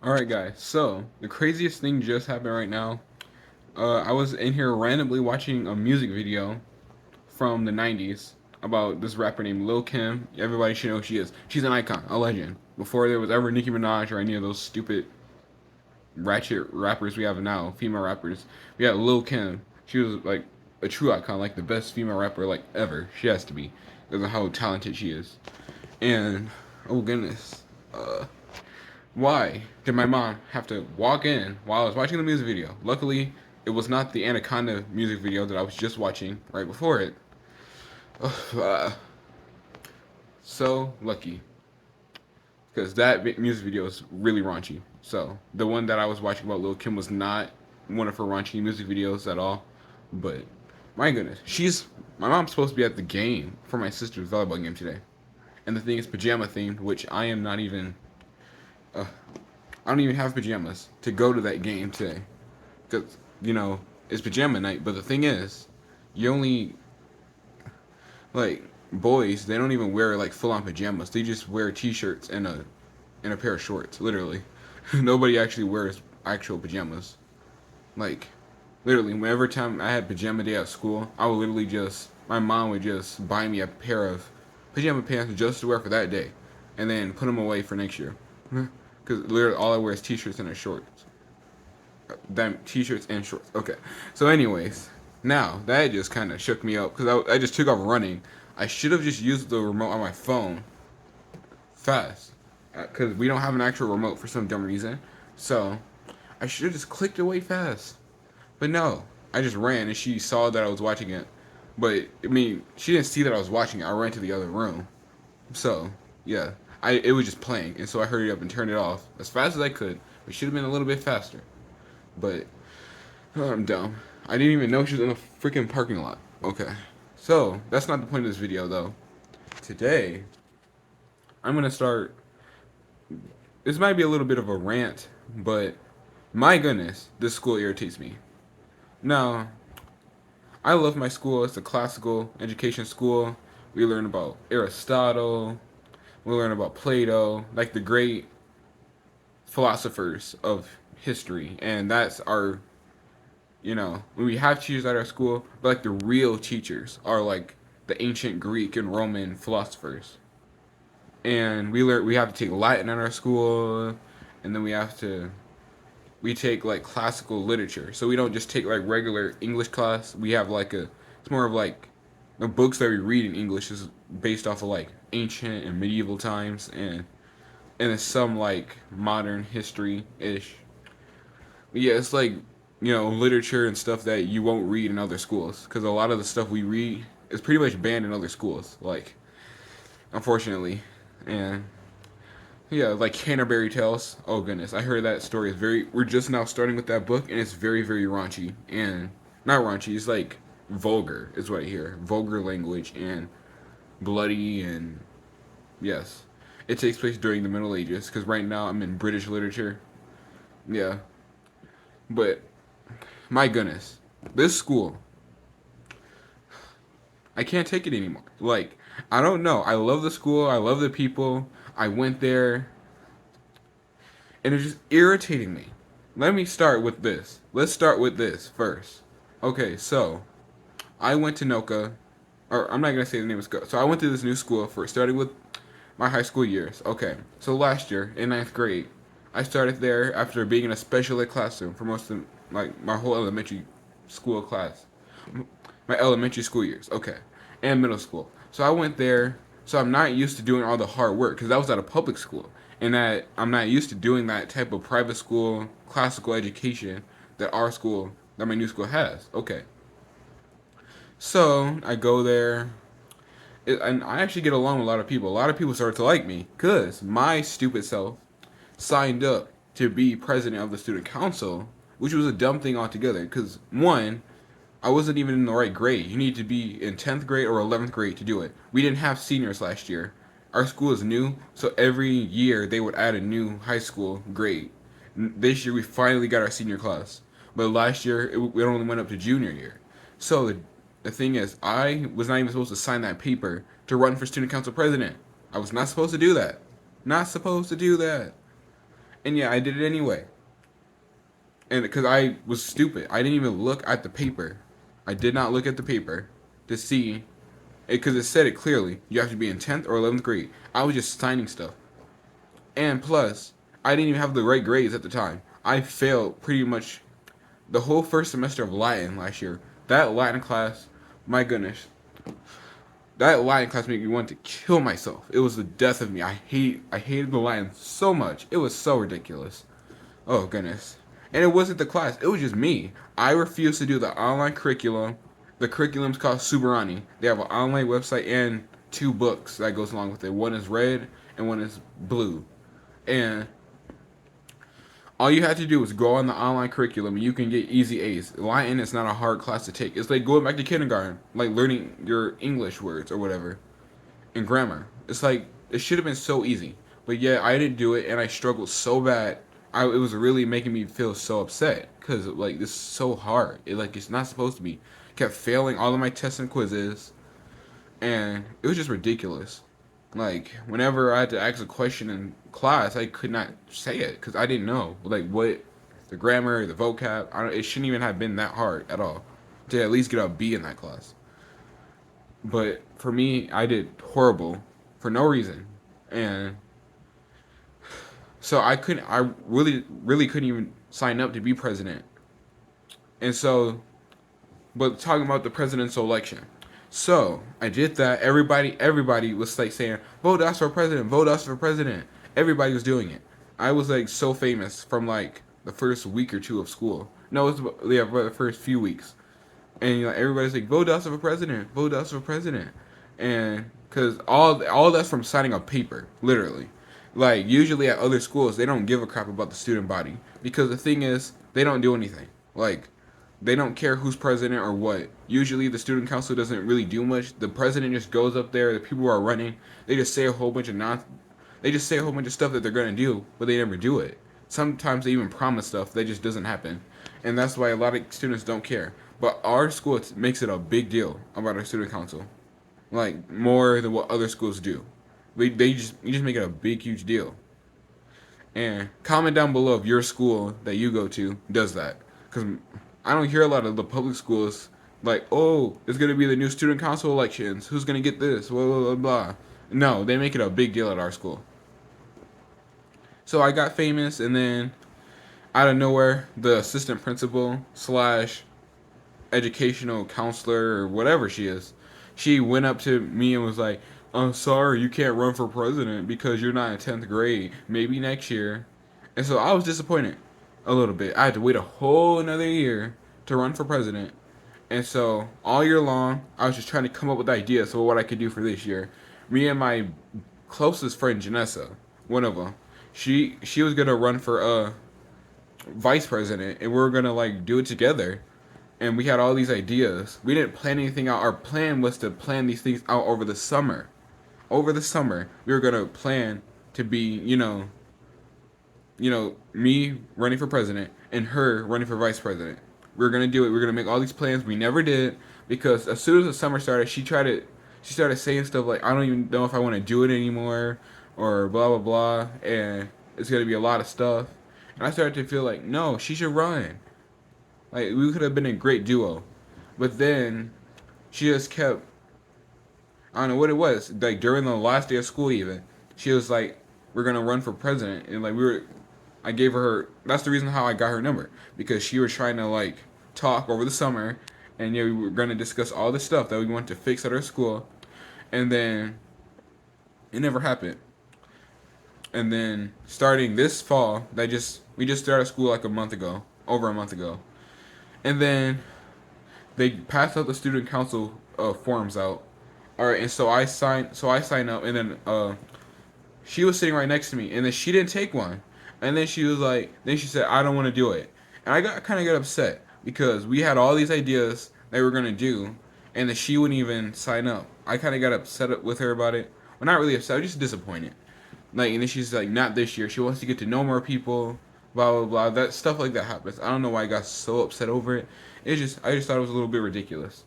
Alright guys, so the craziest thing just happened right now. I was in here randomly watching a music video from the 90s about this rapper named Lil Kim. Everybody should know who she is. She's an icon, a legend. Before there was ever Nicki Minaj or any of those stupid ratchet rappers we have now, female rappers, we had Lil Kim. She was like a true icon, like the best female rapper like ever. She has to be because of how talented she is. And oh goodness, why did my mom have to walk in while I was watching the music video? Luckily, it was not the Anaconda music video that I was just watching right before it. Uh, so lucky. Because that music video is really raunchy. So, the one that I was watching about Lil Kim was not one of her raunchy music videos at all. But, my goodness. My mom's supposed to be at the game for my sister's volleyball game today. And the thing is pajama themed, which I am not even. Uh, I don't even have pajamas to go to that game today. Because, it's pajama night. But the thing is, you only, like, boys, they don't even wear, like, full on pajamas. They just wear t shirts and a pair of shorts, literally. Nobody actually wears actual pajamas. Like, literally, whenever time I had pajama day at school, I would literally my mom would just buy me a pair of pajama pants just to wear for that day. And then put them away for next year. Because literally all I wear is t-shirts and shorts. Damn, t-shirts and shorts. Okay. So anyways, now that just kind of shook me up because I just took off running. I should have just used the remote on my phone fast because we don't have an actual remote for some dumb reason. So I should have just clicked away fast. But no, I just ran and she saw that I was watching it. But I mean, she didn't see that I was watching it. I ran to the other room. So yeah, it was just playing, and so I hurried up and turned it off as fast as I could. It should have been a little bit faster. But I'm dumb. I didn't even know she was in a freaking parking lot. Okay. So, that's not the point of this video, though. Today, I'm going to start. This might be a little bit of a rant, but my goodness, this school irritates me. Now, I love my school. It's a classical education school. We learn about Aristotle. We learn about Plato, like the great philosophers of history. And that's our when we have teachers at our school, but like the real teachers are like the ancient Greek and Roman philosophers. And we have to take Latin at our school, and then we take like classical literature. So we don't just take like regular English class. We have like it's more of like the books that we read in English is based off of like ancient and medieval times and it's some like modern history ish. Yeah, it's like literature and stuff that you won't read in other schools because a lot of the stuff we read is pretty much banned in other schools. Like, unfortunately, and yeah, like Canterbury Tales. Oh goodness, I heard that story is very. We're just now starting with that book, and it's very very raunchy and not raunchy. It's like vulgar is what I hear. Vulgar language and bloody and yes, it takes place during the Middle Ages because right now I'm in British literature. Yeah, but my goodness, this school, I can't take it anymore. Like, I don't know. I love the school. I love the people. I went there, and it's just irritating me. Let me start with this. Let's start with this first. Okay, so I went to Noka, or I'm not gonna say the name of school. So I went to this new school for starting with my high school years. Okay, so last year in ninth grade, I started there after being in a special ed classroom for most of like my whole elementary school class, my elementary school years. Okay, and middle school. So I went there. So I'm not used to doing all the hard work because that was at a public school, and that I'm not used to doing that type of private school classical education that my new school has. Okay, so I go there and I actually get along with a lot of people. A lot of people started to like me because my stupid self signed up to be president of the student council, which was a dumb thing altogether. Because one, I wasn't even in the right grade. You need to be in 10th grade or 11th grade to do it. We didn't have seniors last year. Our school is new, so every year they would add a new high school grade. This year we finally got our senior class, but last year it only went up to junior year. So the thing is, I was not even supposed to sign that paper to run for student council president. I was not supposed to do that. Not supposed to do that. And yeah, I did it anyway. And because I was stupid, I didn't even look at the paper. I did not look at the paper to see it because it said it clearly. You have to be in 10th or 11th grade. I was just signing stuff. And plus, I didn't even have the right grades at the time. I failed pretty much the whole first semester of Latin last year. That Latin class, my goodness, that Latin class made me want to kill myself. It was the death of me. I hated the Latin so much. It was so ridiculous. Oh goodness. And it wasn't the class. It was just me. I refused to do the online curriculum. The curriculum's called Subarani. They have an online website and two books that goes along with it. One is red and one is blue. And all you have to do is go on the online curriculum and you can get easy A's. Latin is not a hard class to take. It's like going back to kindergarten, like learning your English words or whatever, and grammar. It's like, it should have been so easy. But yeah, I didn't do it and I struggled so bad. It was really making me feel so upset because like this is so hard. It's not supposed to be. Kept failing all of my tests and quizzes, and it was just ridiculous. Like whenever I had to ask a question in class, I could not say it because I didn't know like what the grammar, the vocab. It shouldn't even have been that hard at all to at least get a B in that class. But for me, I did horrible for no reason, and so I couldn't. I really couldn't even sign up to be president. And so, but talking about the presidential election. So I did that. Everybody was like saying, "Vote us for president. Vote us for president." Everybody was doing it. I was like so famous from like the first week or two of school. No, it was yeah, for the first few weeks. And everybody's like, "Vote us for president. Vote us for president." And because all that's from signing a paper, literally. Like usually at other schools, they don't give a crap about the student body because the thing is, they don't do anything. Like they don't care who's president or what. Usually the student council doesn't really do much. The president just goes up there. The people who are running, they just say a whole bunch of they just say a whole bunch of stuff that they're gonna do, but they never do it. Sometimes they even promise stuff that just doesn't happen, and that's why a lot of students don't care. But our school makes it a big deal about our student council, like more than what other schools do. You just make it a big huge deal. And comment down below if your school that you go to does that, because I don't hear a lot of the public schools like, oh, it's gonna be the new student council elections. Who's gonna get this? Blah blah blah blah. No, they make it a big deal at our school. So I got famous, and then out of nowhere, the assistant principal slash educational counselor or whatever she is, she went up to me and was like, "I'm sorry, you can't run for president because you're not in 10th grade. Maybe next year." And so I was disappointed a little bit. I had to wait a whole another year to run for president. And so all year long, I was just trying to come up with ideas for what I could do for this year. Me and my closest friend Janessa, one of them, she was gonna run for vice president, and we were gonna like do it together. And we had all these ideas. We didn't plan anything out. Our plan was to plan these things out over the summer. Over the summer, we were gonna plan to be, me running for president and her running for vice president. We were gonna do it. We were gonna make all these plans. We never did because as soon as the summer started, she started saying stuff like, "I don't even know if I want to do it anymore," or blah blah blah, and it's gonna be a lot of stuff. And I started to feel like, no, she should run. Like we could have been a great duo, but then she just kept. I don't know what it was. Like during the last day of school, even she was like, "We're gonna run for president," and like we were. I gave her. That's the reason how I got her number because she was trying to like talk over the summer, and yeah, we were gonna discuss all the stuff that we wanted to fix at our school, and then it never happened. And then starting this fall, we just started school like a month ago, over a month ago, and then they passed out the student council forms out. All right, and so I signed up, and then she was sitting right next to me, and then she didn't take one, and then she was like, then she said, "I don't want to do it," and I got upset because we had all these ideas that we were gonna do, and that she wouldn't even sign up. I kind of got upset with her about it. Well, not really upset, I was just disappointed. Like, and then she's like, "Not this year. She wants to get to know more people." Blah blah blah. That stuff like that happens. I don't know why I got so upset over it. I just thought it was a little bit ridiculous.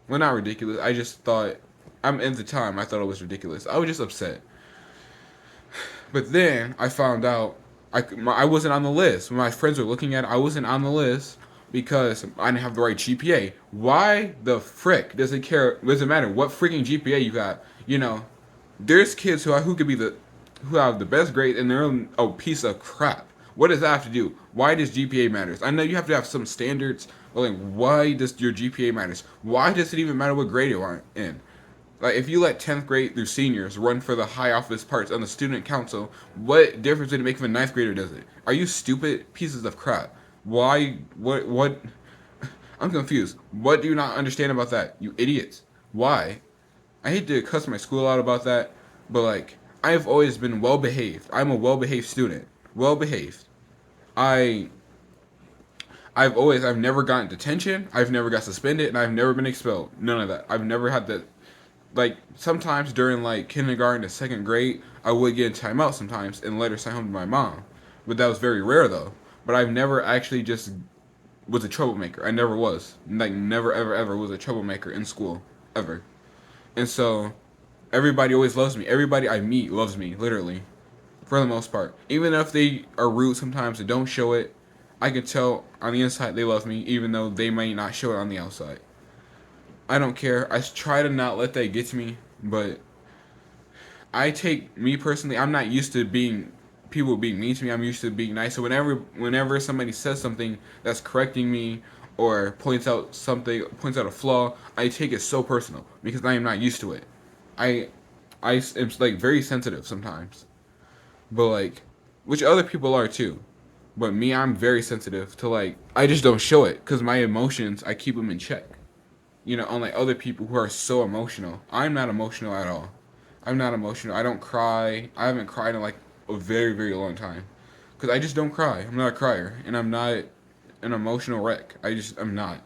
Well, not ridiculous. I just thought, at the time I thought it was ridiculous. I was just upset. But then I found out I wasn't on the list. When my friends were looking at it, I wasn't on the list because I didn't have the right GPA. Why the frick does it care? Does it matter what freaking GPA you got? There's kids who could be who have the best grades and they're a piece of crap. What does that have to do? Why does GPA matters? I know you have to have some standards, but like, why does your GPA matters? Why does it even matter what grade you are in? Like, if you let 10th grade through seniors run for the high office parts on the student council, what difference would it make if a ninth grader does it? Are you stupid pieces of crap? Why? What? I'm confused. What do you not understand about that, you idiots? Why? I hate to cuss my school out about that, but like, I've always been well behaved. I'm a well behaved student. Well behaved. I I've never gotten detention, I've never got suspended, and I've never been expelled. None of that. I've never had that. Like, sometimes during like kindergarten to second grade, I would get in timeout sometimes and let her sign home to my mom. But that was very rare though. But I've never actually just was a troublemaker. I never was. Like, never ever ever was a troublemaker in school. Ever. And so everybody always loves me. Everybody I meet loves me, literally. For the most part. Even if they are rude sometimes and don't show it, I can tell on the inside they love me, even though they may not show it on the outside. I don't care. I try to not let that get to me, but I take me personally. I'm not used to being people being mean to me. I'm used to being nice. So whenever somebody says something that's correcting me or points out a flaw, I take it so personal because I am not used to it. I I am like very sensitive sometimes, but like, which other people are too. But me, I'm very sensitive to like. I just don't show it because my emotions. I keep them in check. Unlike other people who are so emotional. I'm not emotional at all. I'm not emotional. I don't cry. I haven't cried in like a very, very long time. Because I just don't cry. I'm not a crier. And I'm not an emotional wreck. I'm not.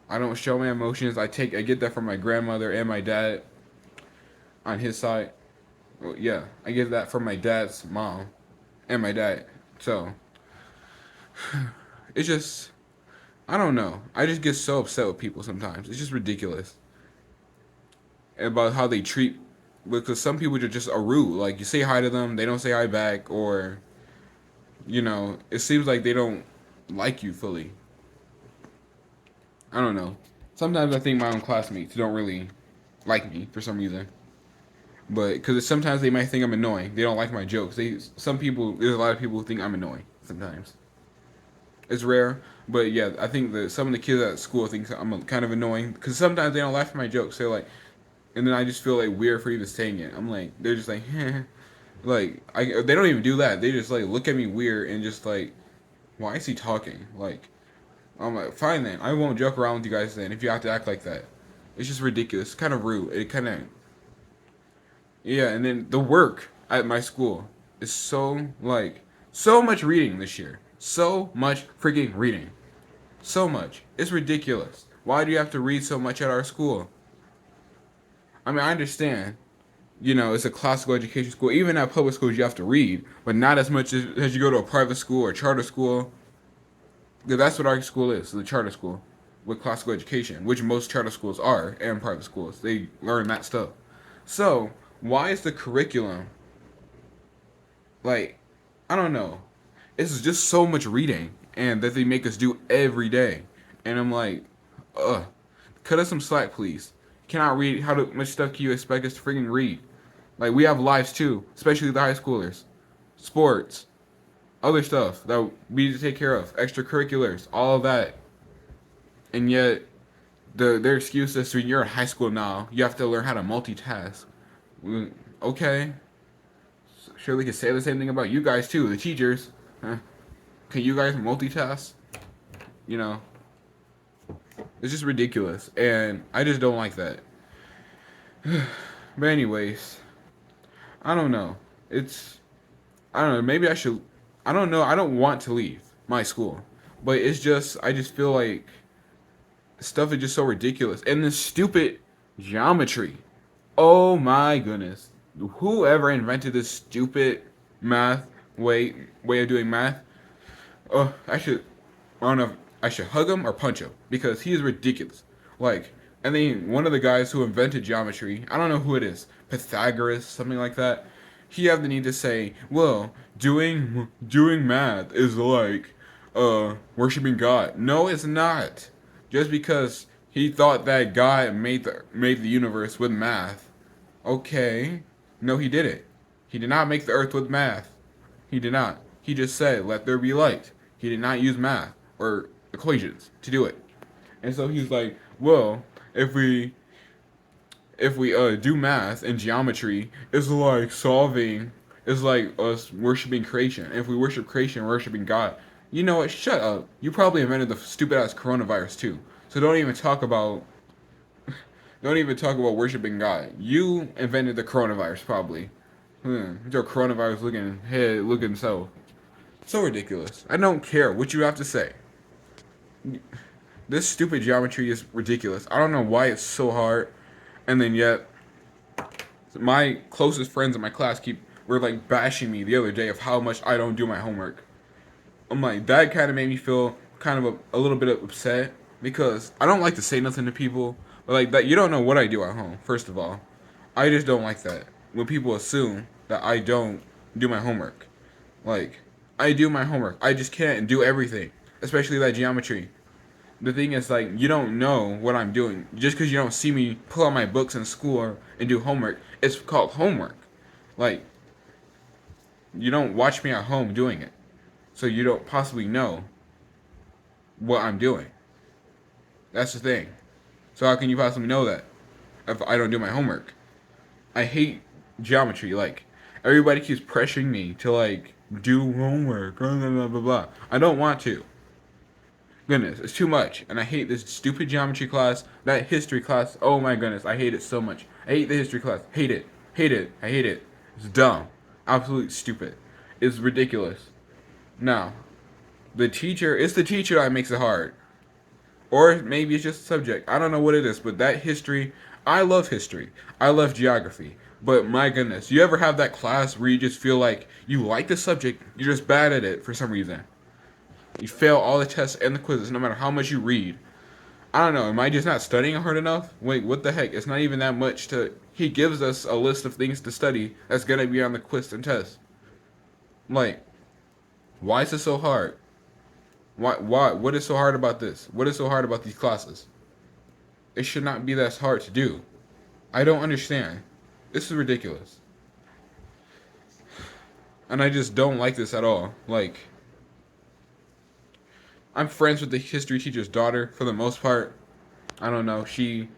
I don't show my emotions. I get that from my grandmother and my dad on his side. Well, yeah, I get that from my dad's mom and my dad. So, it's just, I don't know. I just get so upset with people sometimes. It's just ridiculous about how they treat, because some people are just a rude. Like, you say hi to them, they don't say hi back, or it seems like they don't like you fully. I don't know. Sometimes I think my own classmates don't really like me for some reason, but because sometimes they might think I'm annoying. They don't like my jokes. There's a lot of people who think I'm annoying sometimes. It's rare, but yeah, I think that some of the kids at school think I'm kind of annoying because sometimes they don't laugh at my jokes. They're like, and then I just feel like weird for even saying it. I'm like, they're just like, like they don't even do that. They just like look at me weird and just like, why is he talking? Like, I'm like, fine then, I won't joke around with you guys then if you have to act like that. It's just ridiculous. It's kind of rude. It kind of, yeah. And then the work at my school is so much reading this year. So much freaking reading. So much. It's ridiculous. Why do you have to read so much at our school? I mean, I understand. It's a classical education school. Even at public schools, you have to read, but not as much as you go to a private school or charter school. Because that's what our school is, the charter school with classical education, which most charter schools are, and private schools. They learn that stuff. So, why is the curriculum, like, I don't know. It's just so much reading, and that they make us do every day. And I'm like, ugh. Cut us some slack, please. Cannot read. Much stuff can you expect us to freaking read? Like, we have lives too, especially the high schoolers. Sports, other stuff that we need to take care of, extracurriculars, all of that. And yet, their excuse is when you're in high school now, you have to learn how to multitask. Okay. Sure, we can say the same thing about you guys too, the teachers. Huh? Can you guys multitask? You know, it's just ridiculous, and I just don't like that. But anyways, I don't know. I don't know. Maybe I should. I don't know. I don't want to leave my school, but I just feel like stuff is just so ridiculous, and this stupid geometry. Oh my goodness! Whoever invented this stupid math way of doing math, oh, I don't know if I should hug him or punch him because he is ridiculous. Like, and then one of the guys who invented geometry, I don't know who it is, Pythagoras, something like that. he have the need to say, well, doing math is like worshiping God. No, it's not. Just because he thought that God made the universe with math. Okay. No, he didn't. He did not make the earth with math. He did not. He just said, let there be light. He did not use math or equations to do it. And so he's like, well, if we do math and geometry, it's like solving, it's like us worshiping creation. If we worship creation, we're worshiping God. You know what? Shut up. You probably invented the stupid ass coronavirus too. So don't even talk about worshiping God. You invented the coronavirus probably. Your coronavirus looking so ridiculous. I don't care what you have to say. This stupid geometry is ridiculous. I don't know why it's so hard, and then yet my closest friends in my class were like bashing me the other day of how much I don't do my homework. I'm like, that kind of made me feel kind of a little bit upset because I don't like to say nothing to people, but like that, you don't know what I do at home. First of all, I just don't like that when people assume that I don't do my homework. Like, I do my homework. I just can't do everything, especially that geometry. The thing is, like, you don't know what I'm doing. Just because you don't see me pull out my books in school and do homework, it's called homework. Like, you don't watch me at home doing it. So you don't possibly know what I'm doing. That's the thing. So how can you possibly know that if I don't do my homework? I hate geometry. Like, everybody keeps pressuring me to, like, do homework. Blah, blah, blah, blah. I don't want to. Goodness, it's too much. And I hate this stupid geometry class. That history class, oh my goodness, I hate it so much. I hate the history class. Hate it. Hate it. I hate it. It's dumb. Absolutely stupid. It's ridiculous. Now, it's the teacher that makes it hard. Or maybe it's just a subject. I don't know what it is, but that history, I love history. I love geography. But my goodness, you ever have that class where you just feel like you like the subject, you're just bad at it for some reason? You fail all the tests and the quizzes no matter how much you read. I don't know, am I just not studying hard enough? Wait, what the heck? It's not even that much to... He gives us a list of things to study that's going to be on the quiz and test. Like, why is it so hard? Why? What is so hard about this? What is so hard about these classes? It should not be that hard to do. I don't understand. This is ridiculous. And I just don't like this at all. Like, I'm friends with the history teacher's daughter for the most part. I don't know. She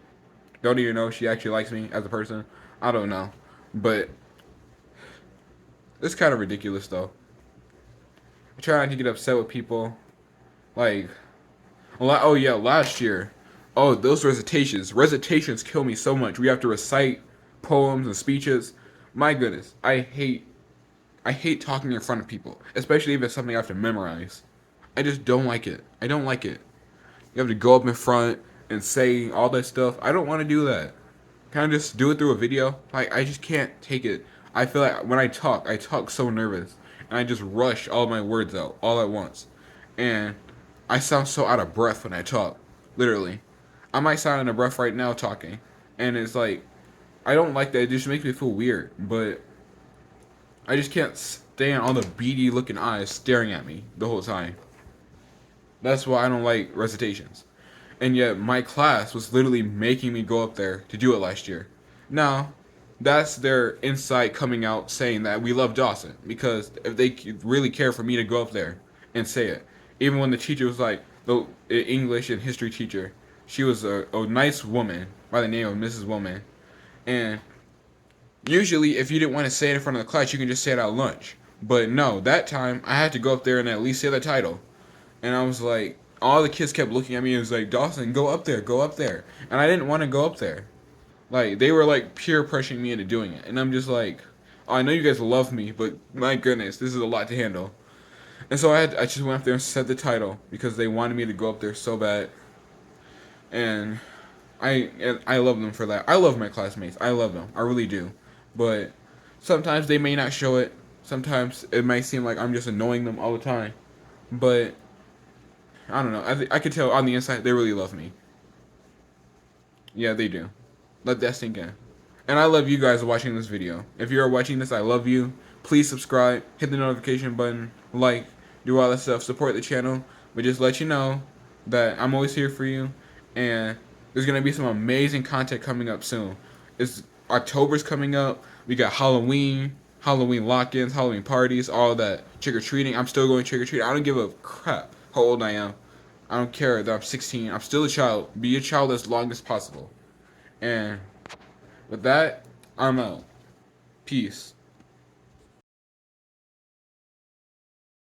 don't even know if she actually likes me as a person. I don't know. But it's kind of ridiculous though. I try not to get upset with people. Like, oh yeah, last year. Oh, those recitations. Recitations kill me so much. We have to recite poems and speeches. My goodness, I hate talking in front of people, especially if it's something I have to memorize. I just don't like it. I don't like it. You have to go up in front and say all that stuff. I don't want to do that. Can I just do it through a video? Like, I just can't take it. I feel like when I talk so nervous, and I just rush all my words out all at once, and I sound so out of breath when I talk. Literally, I might sound out of breath right now talking, and it's like I don't like that. It just makes me feel weird. But I just can't stand all the beady looking eyes staring at me the whole time. That's why I don't like recitations. And yet my class was literally making me go up there to do it last year. Now, that's their insight coming out saying that we love Dawson because if they really care for me to go up there and say it, even when the teacher was like the English and history teacher, she was a nice woman by the name of Mrs. Woman, and usually if you didn't want to say it in front of the class, you can just say it at lunch. But no, that time I had to go up there and at least say the title. And I was like, all the kids kept looking at me and was like, Dawson, go up there, go up there. And I didn't want to go up there. Like, they were like peer pressuring me into doing it. And I'm just like, oh, I know you guys love me, but my goodness, this is a lot to handle. And so I just went up there and said the title because they wanted me to go up there so bad. And I love them for that. I love my classmates. I love them. I really do. But sometimes they may not show it. Sometimes it might seem like I'm just annoying them all the time. But I don't know. I could tell on the inside they really love me. Yeah, they do. Let that sink in. And I love you guys watching this video. If you are watching this, I love you. Please subscribe, hit the notification button, like, do all that stuff, support the channel. But just let you know that I'm always here for you. And there's going to be some amazing content coming up soon. October's coming up. We got Halloween, Halloween lock-ins, Halloween parties, all that. Trick-or-treating. I'm still going trick-or-treating. I don't give a crap how old I am. I don't care that I'm 16. I'm still a child. Be a child as long as possible. And with that, I'm out. Peace.